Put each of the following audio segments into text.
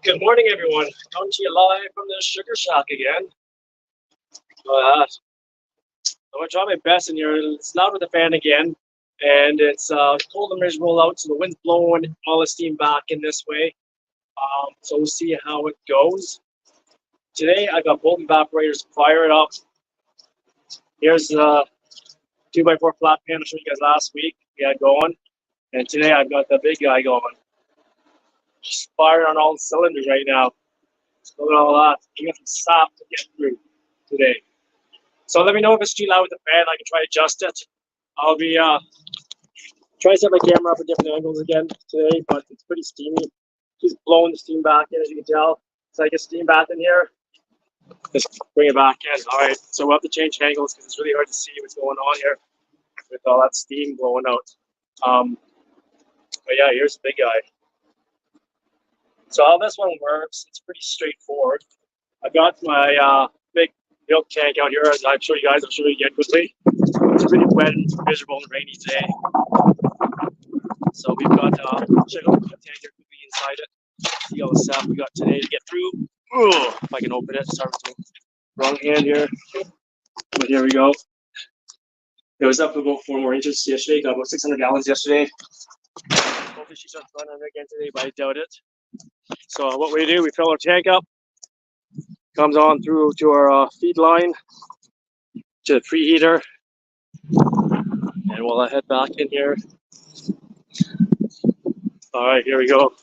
Good morning, everyone. Coming to you live from the Sugar Shack again. I'm going to try my best in here. It's loud with the fan again, and it's cold and miserable out, so the wind's blowing all the steam back in this way. So we'll see how it goes. Today, I got both evaporators fired up. Here's the 2x4 flat pan I showed you guys last week. We had going, and today I've got the big guy going. Just firing on all the cylinders right now. Look at all that. You got some sap to get through today. So let me know if it's too loud with the fan. I can try to adjust it. I'll be trying to set my camera up at different angles again today, but it's pretty steamy. Just blowing the steam back in, as you can tell. It's like a steam bath in here. Just bring it back in. All right, so we'll have to change angles because it's really hard to see what's going on here with all that steam blowing out. But yeah, here's the big guy. So how this one works, it's pretty straightforward. I've got my big milk tank out here, as I'm sure you guys, I'm sure you get quickly. It's really wet and miserable and rainy today. So we've got check out the tank here quickly inside it. See all the sap we got today to get through. Ooh, if I can open it, start with the wrong hand here. But here we go. It was up about 4 more inches yesterday. Got about 600 gallons yesterday. Hopefully she starts running again today, but I doubt it. So what we do, we fill our tank up. Comes on through to our feed line to the preheater, and we'll head back in here. All right, here we go.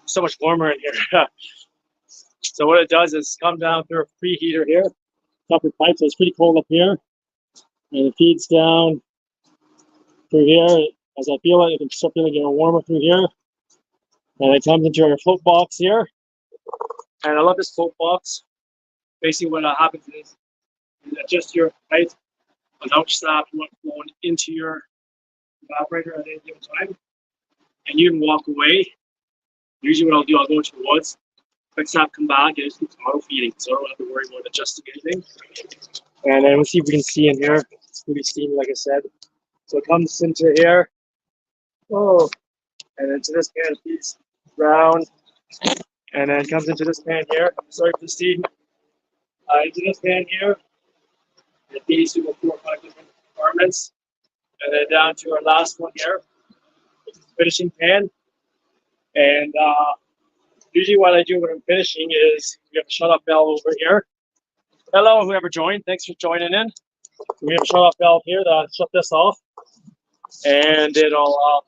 So much warmer in here. So what it does is come down through a preheater here, copper pipe, so it's pretty cold up here, and it feeds down through here. As I feel it, it can start feeling getting warmer through here, and it comes into our float box here. And I love this float box. Basically, what happens is you adjust your height on how much sap you want flowing into your evaporator at any given time, and you can walk away. Usually, what I'll do, I'll go into the woods, let sap come back, and it keeps auto feeding, so I don't have to worry about adjusting anything. And then we'll see if we can see in here. It's pretty steamy, like I said. So it comes into here. Oh, and into this pan, it feeds round, and then it comes into this pan here. Sorry for the steam. Into this pan here, it feeds to 4 or 5 different compartments, and then down to our last one here, which is the finishing pan. And usually what I do when I'm finishing is we have a shut-off valve over here. Hello, whoever joined. Thanks for joining in. We have a shut-off valve here that'll shut this off, and it'll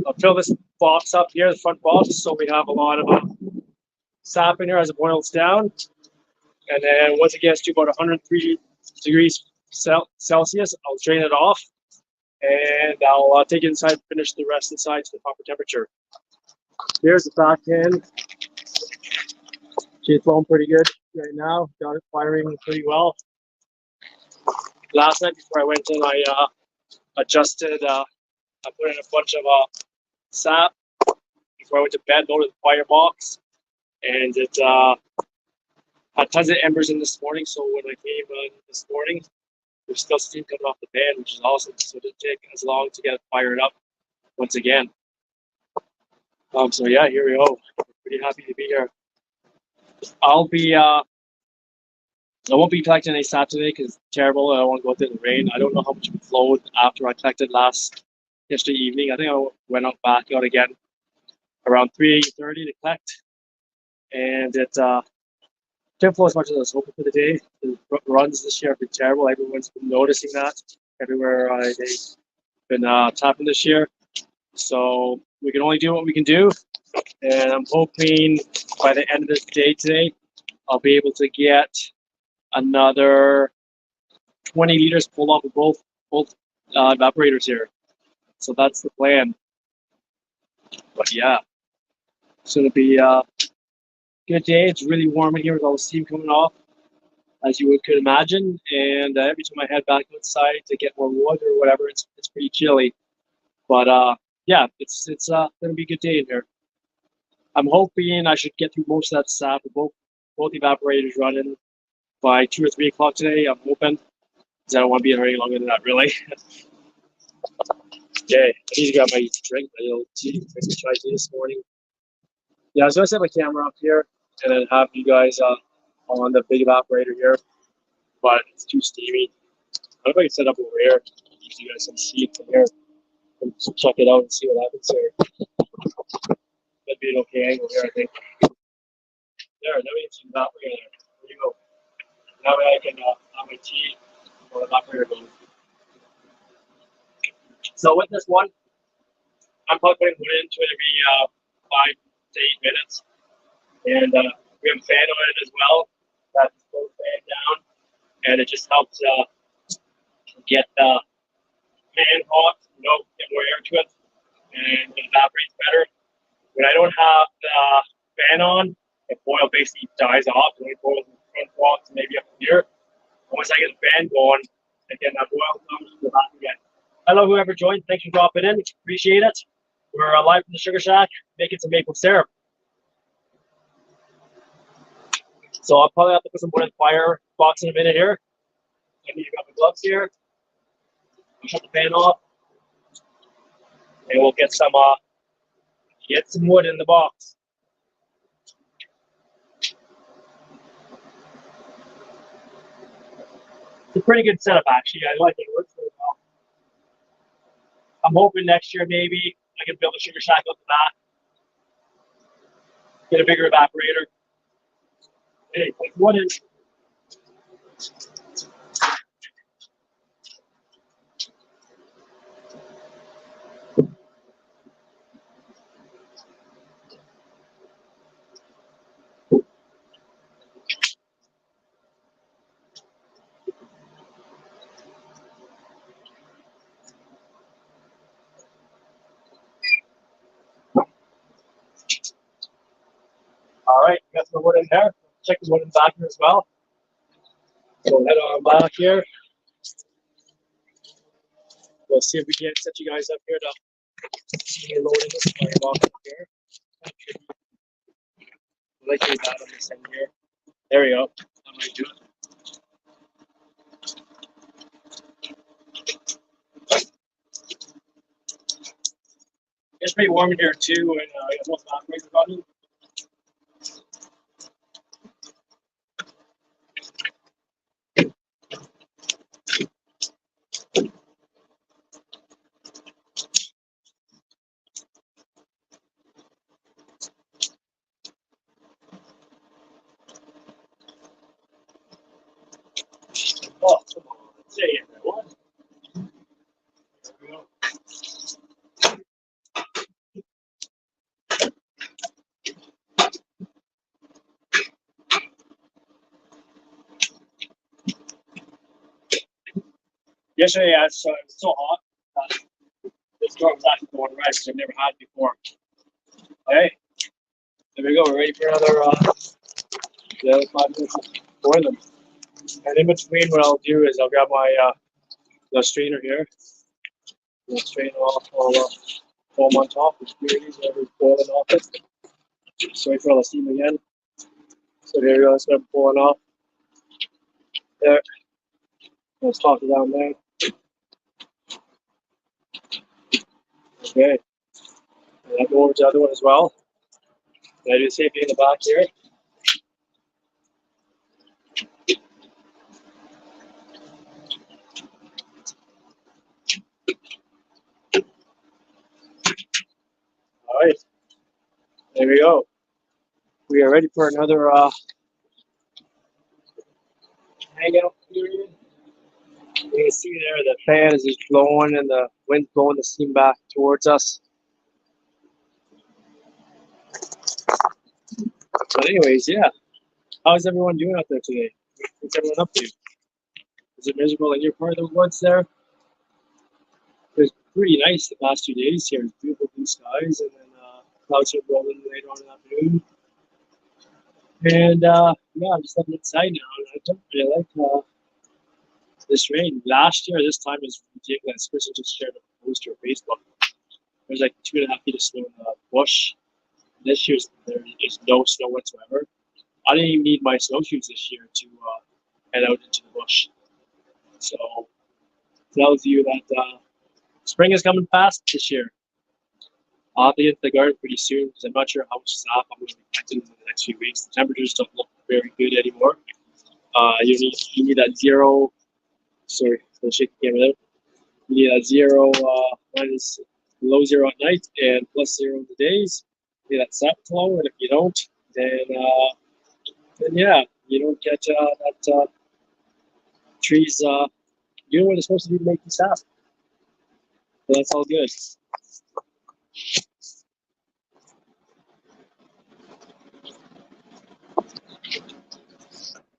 I'll fill this box up here, the front box, so we have a lot of sap in here as it boils down. And then once it gets to about 103 degrees Celsius, I'll drain it off, and I'll take it inside and finish the rest inside to the proper temperature. Here's the back end. She's flowing pretty good right now. Got it firing pretty well. Last night before I went in, I adjusted. I put in a bunch of sap before I went to bed. Loaded the firebox, and it had tons of embers in this morning. So when I came in this morning, there's still steam coming off the pan, which is awesome. So it didn't take as long to get it fired up once again. So yeah, here we go. Pretty happy to be here. I won't be collecting any sap today because it's terrible. I won't go out in the rain. I don't know how much it flowed after I collected yesterday evening. I think I went back out again around 3:30 to collect, and it didn't flow as much as I was hoping for the day. The runs this year have been terrible. Everyone's been noticing that everywhere they've been tapping this year. So we can only do what we can do, and I'm hoping by the end of this day today, I'll be able to get another 20 liters pulled off of both evaporators here. So that's the plan. But yeah, it's going to be a good day. It's really warm in here with all the steam coming off, as you could imagine. And every time I head back outside to get more wood or whatever, it's pretty chilly. But yeah, it's going to be a good day in here. I'm hoping I should get through most of that sap with both evaporators running by 2 or 3 o'clock today. I'm hoping, because I don't want to be in any longer than that, really. Okay, I need to grab my drink, my little tea. I tried tea this morning. Yeah, I was gonna set my camera up here and then have you guys on the big evaporator here, but it's too steamy. I don't know if I can set up over here so you guys can see it from here and just check it out and see what happens here. That'd be an okay angle here, I think. There, now we can see the evaporator there. There you go. That way I can have my tea while the evaporator goes. So with this one, I'm probably putting wood into it every 5 to 8 minutes. And we have a fan on it as well. That's the fan down. And it just helps get the pan hot, get more air to it, and it evaporates better. When I don't have the fan on, the boil basically dies off. It only boils in the front box, maybe up here. Once I get the fan going, again, that boil comes to the back again. Hello, whoever joined. Thanks for dropping in. Appreciate it. We're live from the Sugar Shack, making some maple syrup. So I'll probably have to put some wood in the fire box in a minute here. I need to grab my gloves here. I'll shut the fan off. And we'll get some wood in the box. It's a pretty good setup, actually. I like it. It works really well. I'm hoping next year maybe I can build a Sugar Shack out the back. Get a bigger evaporator. Hey, like what is? All right, got some wood in there. Check this wood in the back here as well. So head on back here. We'll see if we can set you guys up here to see me loading this fire box up here. I like doing that on this end here. There we go. That might do it. It's pretty warm in here too, and I got both evaporators running. Oh, come on. Say it, everyone. There we go. Yesterday, it was so hot. This door was actually going red, which I've never had before. Okay, there we go. We're ready for another 5 minutes for them. And in between, what I'll do is I'll grab my the strainer here. We'll strain off all the foam on top, the impurities, whatever's boiling off it. Sorry for all the steam again. So here we go. Start pulling off there. Let's toss it down there. Okay. And I'll go over to the other one as well. And I do the same thing in the back here. All right. There we go. We are ready for another hangout period. You can see there the fan is just blowing and the wind's blowing the steam back towards us. But anyways, yeah. How's everyone doing out there today? What's everyone up to? Is it miserable in your part of the woods there? It was pretty nice the past 2 days here. It's beautiful blue skies, and then clouds are rolling later on in the afternoon. And yeah, I'm just looking inside now, and I don't really like this rain. Last year, this time was ridiculous. Kristen just shared a post on Facebook. There's like 2.5 feet of snow in the bush. This year's there is no snow whatsoever. I didn't even need my snowshoes this year to head out into the bush. So tells you that spring is coming fast this year. I'll have to get to the garden pretty soon because I'm not sure how much sap I'm going to be planting in the next few weeks. The temperatures don't look very good anymore. You need that zero. Sorry, the shake came out. You need that zero minus below zero at night and plus zero in the days. You need that sap flow, and if you don't, then yeah, you don't get that trees. You know what they're supposed to do to make you sap. So that's all good.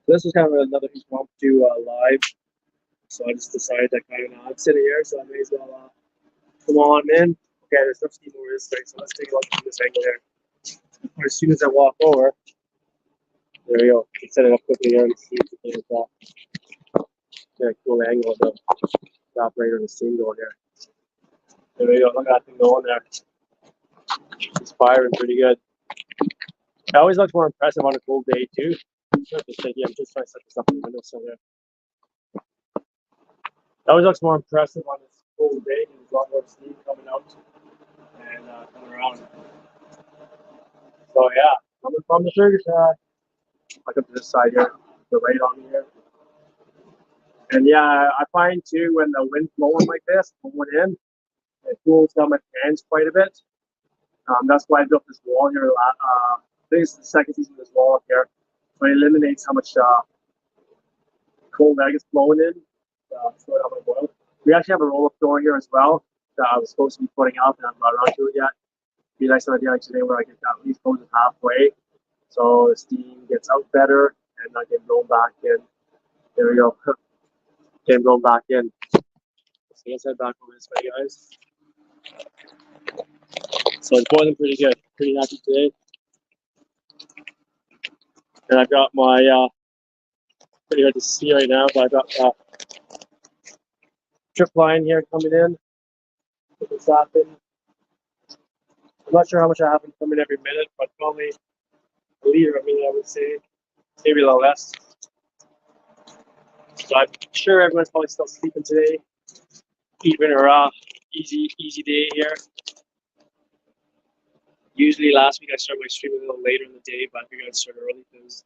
This was kind of another impromptu live. So I just decided that I'm sitting here, so I may as well come on in. Okay, there's no steam over this thing, so let's take a look at this angle here. As soon as I walk over, there we go. Let's set it up quickly here and see if we can get a cool angle of the evaporator and the steam going here. There we go. Look at that thing going there. It's firing pretty good. It always looks more impressive on a cold day too. I'm just trying to set this up in the windowsill here. It always looks more impressive on this cold day because there's a lot more steam coming out and coming around. So yeah, coming from the sugar shack. I come to this side here, the right on here. And yeah, I find too when the wind's blowing like this, blowing in, it cools down my fans quite a bit. That's why I built this wall here. I think it's the second season of this wall up here. So it eliminates how much cold air gets blowing in. Slow down my boil. We actually have a roll-up door here as well that I was supposed to be putting up, and I'm not around to it yet. It'd be nice on a day like today where I get at least close it halfway, so the steam gets out better and I get blown back in. There we go. Game going back in. So let's head back over this way, guys. So it's boiling pretty good. Pretty happy today. And I've got my pretty hard to see right now, but I've got drip line here coming in. Put this up in. I'm not sure how much I have coming every minute, but probably a liter a minute, I would say. Maybe a little less. So I'm sure everyone's probably still sleeping today. Even a easy day here. Usually last week I started my stream a little later in the day, but I figured I'd start early because,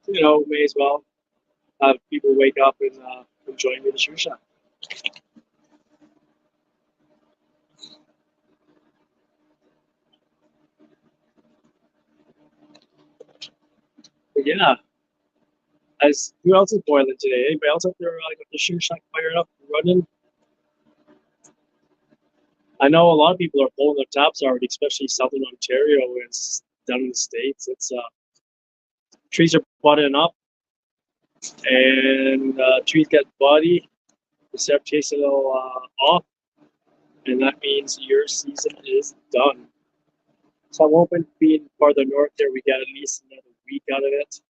may as well have people wake up and join me in the sugar shack. But yeah, who else is boiling today? Anybody else out there got the sugar shack fired up and running? I know a lot of people are pulling their taps already, especially southern Ontario and down in the States. It's trees are budding up, and trees get body. They start tasting a little off, and that means your season is done. So I'm hoping being farther north there, we get at least another week out of it.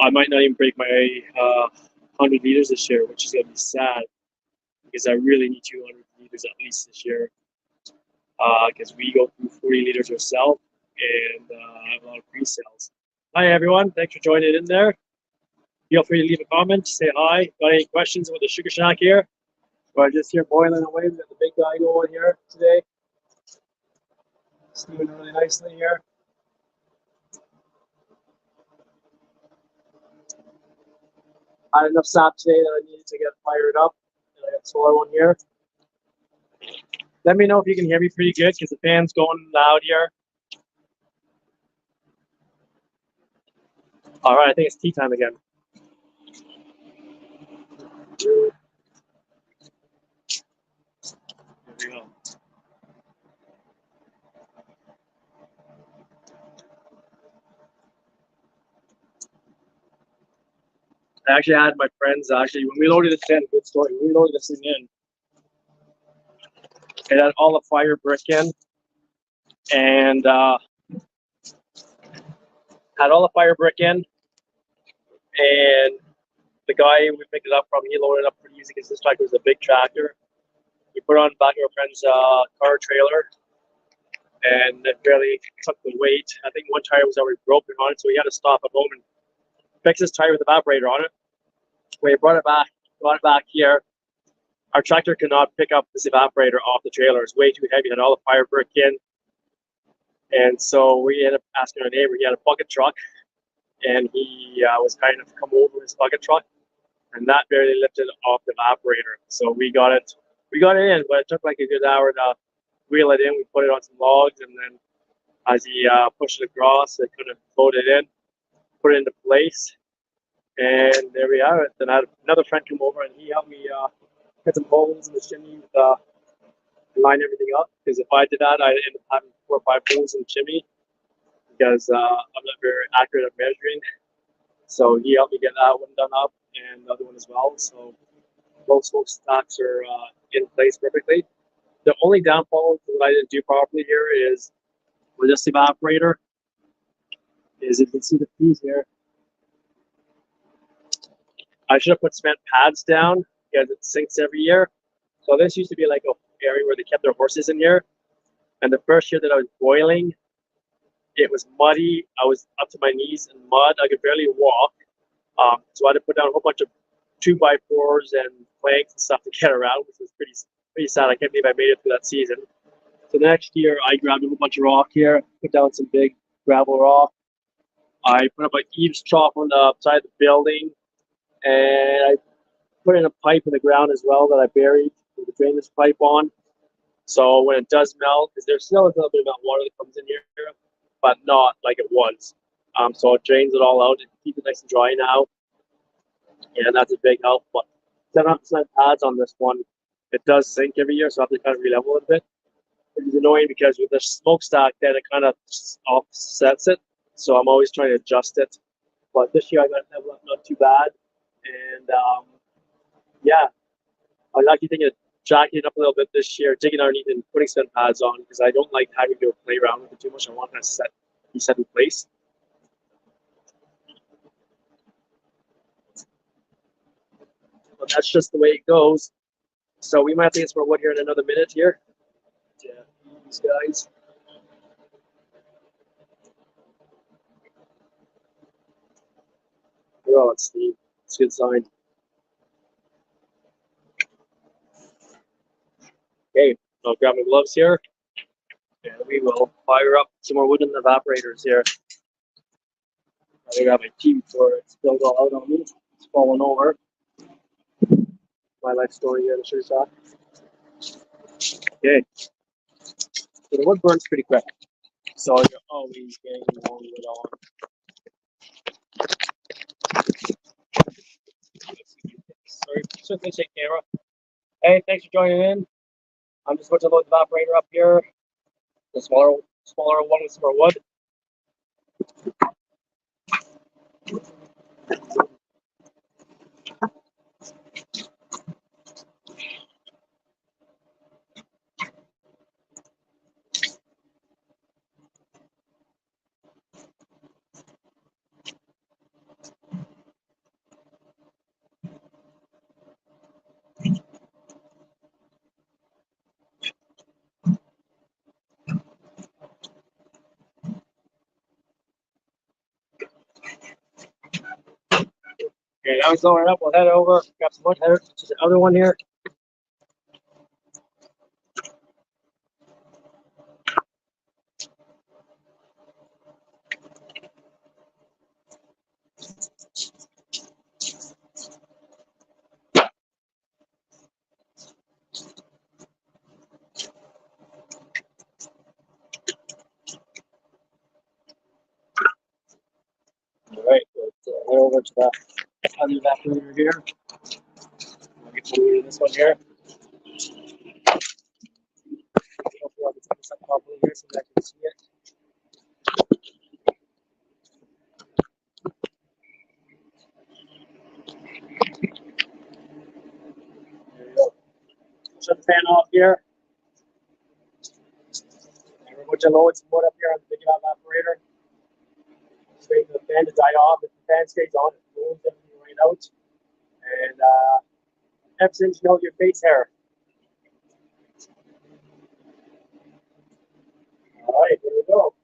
I might not even break my 100 liters this year, which is going to be sad because I really need 200 liters at least this year because we go through 40 liters ourselves and I have a lot of pre-sales. Hi, everyone. Thanks for joining in there. Feel free to leave a comment, say hi. Got any questions about the sugar shack here? Or just here boiling away. We got the big guy going here today. Steaming really nicely here. I had enough sap today that I needed to get fired up. And I got solar one here. Let me know if you can hear me pretty good because the fan's going loud here. All right, I think it's tea time again. Here we go. I actually had my friends when we loaded this in, good story. When we loaded this thing in, it had all the fire brick in, and the guy we picked it up from, he loaded it up pretty easy because this tractor was a big tractor. We put it on the back of our friend's car trailer, and it barely took the weight. I think one tire was already broken on it, so we had to stop at home and fix this tire with the evaporator on it. We brought it back here, our tractor could not pick up this evaporator off the trailer. It's way too heavy. It had all the fire brick in. And so we ended up asking our neighbor. He had a bucket truck, and he was kind of come over his bucket truck, and that barely lifted off the evaporator. So we got it in, but it took like a good hour to wheel it in. We put it on some logs, and then as he pushed it across, it couldn't load it in, put it into place, and there we are. Then I had another friend come over, and he helped me cut some holes in the chimney, line everything up. Because if I did that, I'd end up having 4 or 5 holes in the chimney, because I'm not very accurate at measuring. So he helped me get that one done up, and the other one as well. So both smokestacks are in place perfectly. The only downfall that I didn't do properly here is with this evaporator, is you can see the fees here. I should have put cement pads down because it sinks every year. So this used to be like an area where they kept their horses in here. And the first year that I was boiling, it was muddy. I was up to my knees in mud. I could barely walk. So I had to put down a whole bunch of 2x4s and planks and stuff to get around, which was pretty sad. I can't believe I made it through that season. So the next year, I grabbed a whole bunch of rock here, put down some big gravel rock. I put up an eaves trough on the side of the building, and I put in a pipe in the ground as well that I buried with the drainage pipe on. So when it does melt, because there's still a little bit of water that comes in here, but not like it was. So it drains it all out and keeps it nice and dry now. And that's a big help. But 7% pads on this one, it does sink every year, so I have to kind of relevel it a bit. Which is annoying because with the smokestack, then it kind of offsets it. So I'm always trying to adjust it. But this year I got it leveled up not too bad. And yeah, I was actually thinking of jacking it up a little bit this year, digging underneath and putting cement pads on, because I don't like having to play around with it too much. I want it to be set in place. But that's just the way it goes. So we might have to get some more wood here in another minute here. Yeah, these guys. Oh, it's Steve. It's a good sign. Okay, I'll grab my gloves here, and we will fire up some more wood in the evaporators here. I got my tea before it spilled all out on me. It's falling over. My life story here to show you that. Okay, so the wood burns pretty quick, so you're always getting more wood on. Sorry, certainly take camera. Hey, thanks for joining in. I'm just going to load the evaporator up here. The smaller one with some more wood. Okay, now it's lowering up. We'll head over, grab some wood, head to the other one here. All right, let's head over to the other evaporator here. I'll get some wood in this one here. Hopefully I'll get this up properly here so that I can see it. There we go. Shut the fan off here. And we're going to load some wood up here on the big evaporator. Just waiting for the fan to die off. If the fan stays on, it blows everything right out. And everything's you know your face hair. All right, there we go.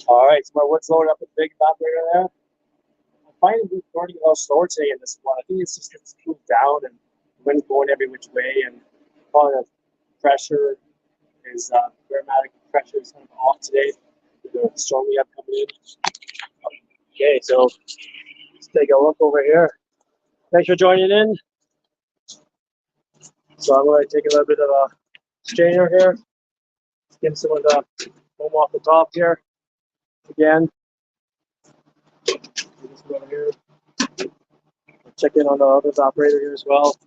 All right, so my wood's loaded up with the big evaporator there. I'm finding it's burning a little slower today in this one. I think it's just because it's cooled down and the wind's blowing every which way, and probably the pressure is barometric pressure is kind of off today with the storm we have coming in. Okay, so let's take a look over here. Thanks for joining in. So I'm going to take a little bit of a strainer here, skim some of the foam off the top here. Again, just go over here. Check in on the other operator here as well.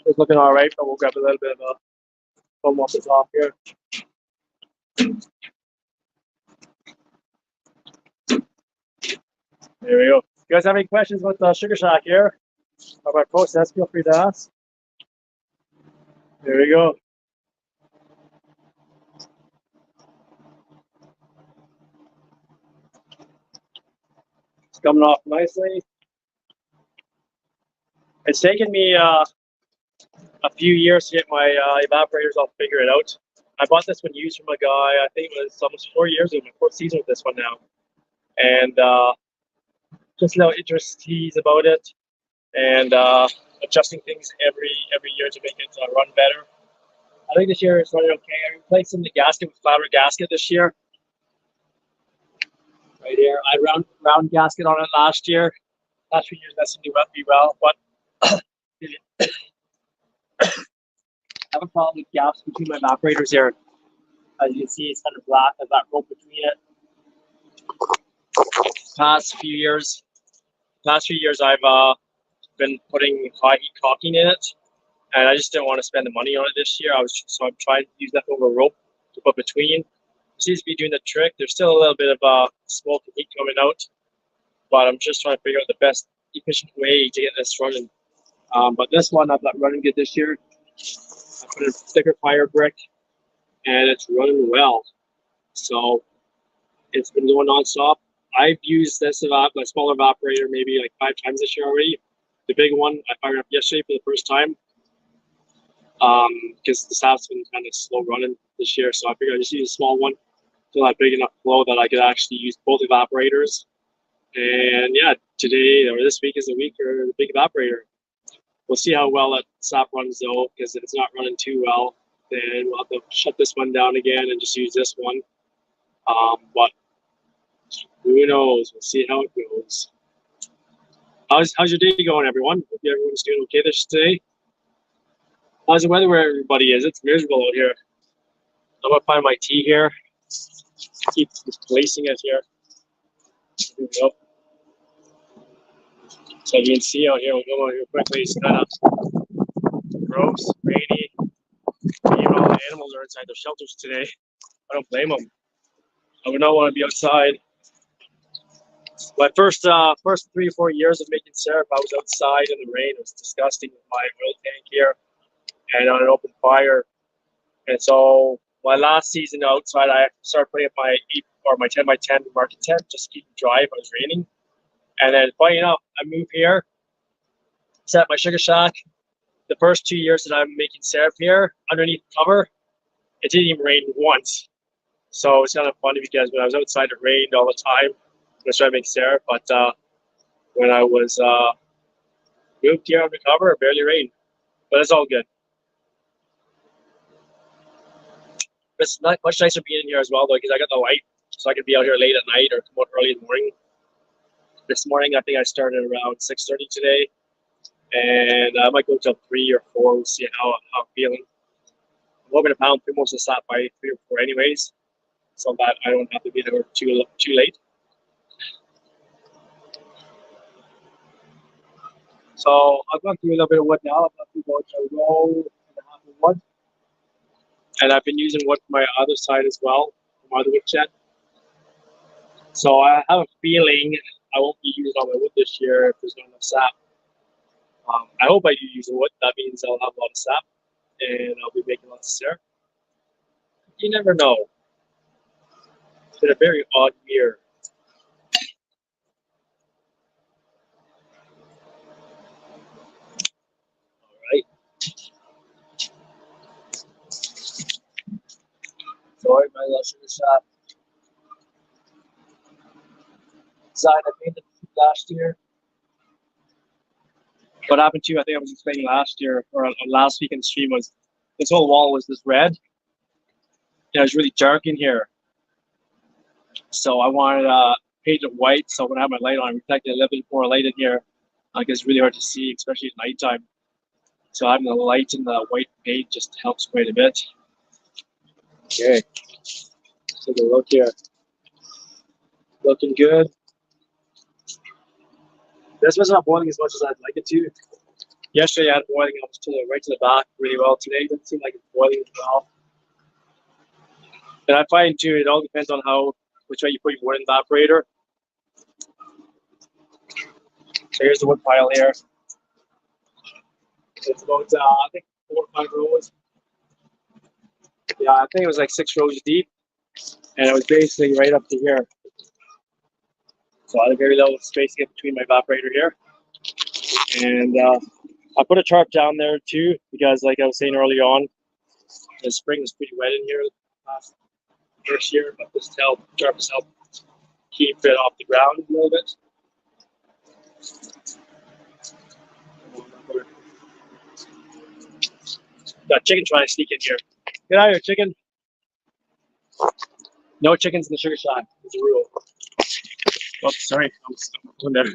It's looking all right, but we'll grab a little bit of a foam off the top here. There we go. If you guys have any questions about the sugar shack here, about my process, feel free to ask. There we go. It's coming off nicely. It's taken me a few years to get my evaporators all figured out. I bought this one used from a guy, I think it was almost 4 years ago, my fourth season with this one now. And just a little intricacies about it, and adjusting things every year to make it run better. I think this year is running okay. I replaced the gasket with flatter gasket this year. Right here, I had round gasket on it last year. Last few years that seemed to be well, but I have a problem with gaps between my evaporators here. As you can see, it's kind of black. There's that rope between it. Past few years, I've been putting high heat caulking in it, and I just didn't want to spend the money on it this year. So I'm trying to use leftover rope to put between. It seems to be doing the trick. There's still a little bit of smoke and heat coming out, but I'm just trying to figure out the best efficient way to get this running. But this one I've got running good this year. I put a thicker fire brick, and it's running well. So it's been going nonstop. I've used this my smaller evaporator maybe like 5 times this year already. The big one I fired up yesterday for the first time because the staff's been kind of slow running this year. So I figured I'd just use a small one to have big enough flow that I could actually use both evaporators. And yeah, today or this week is the week for the big evaporator. We'll see how well that sap runs though, because if it's not running too well, then we'll have to shut this one down again and just use this one. But who knows? We'll see how it goes. How's your day going, everyone? Hope everyone's doing okay this day. How's the weather where everybody is? It's miserable out here. I'm gonna find my tea here. Keep displacing it here. Here we go. So you can see out here, we'll go over here quickly. It's kind of gross, rainy. Even all the animals are inside their shelters today. I don't blame them. I would not want to be outside. My first 3 or 4 years of making syrup, I was outside in the rain. It was disgusting with my oil tank here and on an open fire. And so my last season outside, I started putting up my 10x10 market tent just to keep it dry if it was raining. And then funny enough, I moved here, set up my sugar shack. The first 2 years that I'm making syrup here, underneath the cover, it didn't even rain once. So it's kind of funny because when I was outside, it rained all the time when I started making syrup. But when I was moved here under cover, it barely rained. But it's all good. It's not much nicer being in here as well, though, because I got the light, so I can be out here late at night or come out early in the morning. This morning, I think I started around 6:30 today, and I might go till 3 or 4. We'll see how I'm feeling. I'm hoping to pound through most of the stuff by 3 or 4 anyways, so that I don't have to be there too late. So I've gone through a little bit of wood now. I've gone through about a row and a half of wood. And I've been using wood for my other side as well, my other wood shed. So I have a feeling I won't be using all my wood this year if there's not enough sap. I hope I do use the wood. That means I'll have a lot of sap and I'll be making lots of syrup. You never know. It's been a very odd year. All right. Sorry, my little sugar shop. side I painted last year. What happened to, I think I was explaining last year, or on last weekend's stream, was this whole wall was this red. It was really dark in here. So I wanted to paint it white, so when I have my light on, I reflected a little bit more light in here. Like it's really hard to see, especially at nighttime. So having the light and the white paint just helps quite a bit. Okay, take a look here. Looking good. This was not boiling as much as I'd like it to. Yesterday I had boiling almost to the right to the back really well. Today it doesn't seem like it's boiling as well. And I find too, it all depends on which way you put your wood evaporator. So here's the wood pile here. It's about I think 4 or 5 rows. Yeah, I think it was like 6 rows deep, and it was basically right up to here. So I had a very little space to get between my evaporator here. And I put a tarp down there too, because like I was saying earlier on, the spring was pretty wet in here last first year, but this tarp has helped keep it off the ground a little bit. Got chicken trying to sneak in here. Get out of here, chicken. No chickens in the sugar shack. It's a rule. Oh, sorry. I'm there.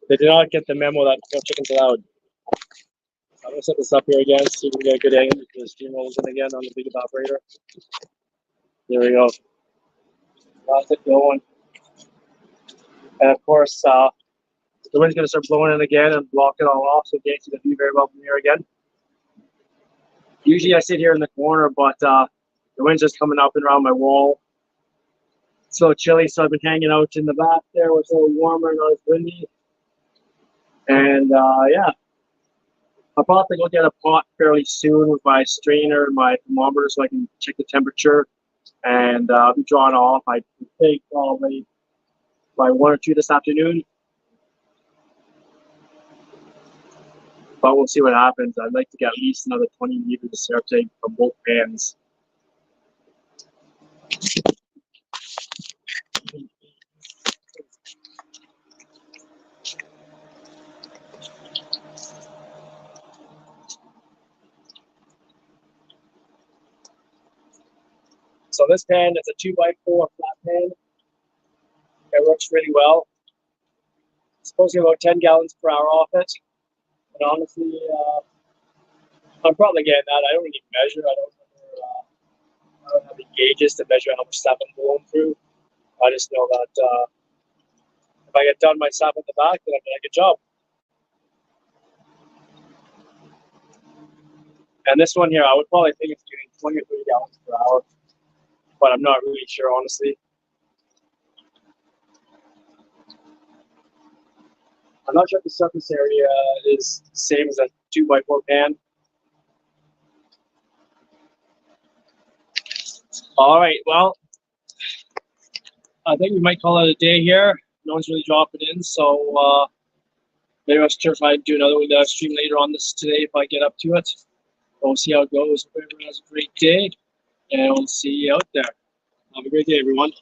They did not get the memo that no chickens allowed. I'm going to set this up here again, see if we can get a good angle because the steam rolls in again on the big evaporator. There we go. That's it going. And of course, the wind's going to start blowing in again and block it all off, so you can't see the view very well from here again. Usually I sit here in the corner, but the wind's just coming up and around my wall. It's a little chilly, so I've been hanging out in the back there where it's a little warmer and not as windy. And yeah, I'll probably go get a pot fairly soon with my strainer and my thermometer so I can check the temperature. And I'll be drawn off, I think, probably by 1 or 2 this afternoon. But we'll see what happens. I'd like to get at least another 20 meters of syrup tank from both pans. So this pan is a 2x4 flat pan. It works really well. It's supposed to get about 10 gallons per hour off it. And honestly, I'm probably getting that. I don't really measure. I don't have the gauges to measure how much stuff I'm going through. I just know that if I get done my stuff at the back, then I'm doing a good job. And this one here, I would probably think it's doing 20 or 30 gallons per hour, but I'm not really sure, honestly. I'm not sure if the surface area is the same as a 2x4 pan. All right, well, I think we might call it a day here. No one's really dropping in, so maybe I'll try to do another stream later on this today if I get up to it. We'll see how it goes. Hope everyone has a great day, and we'll see you out there. Have a great day, everyone.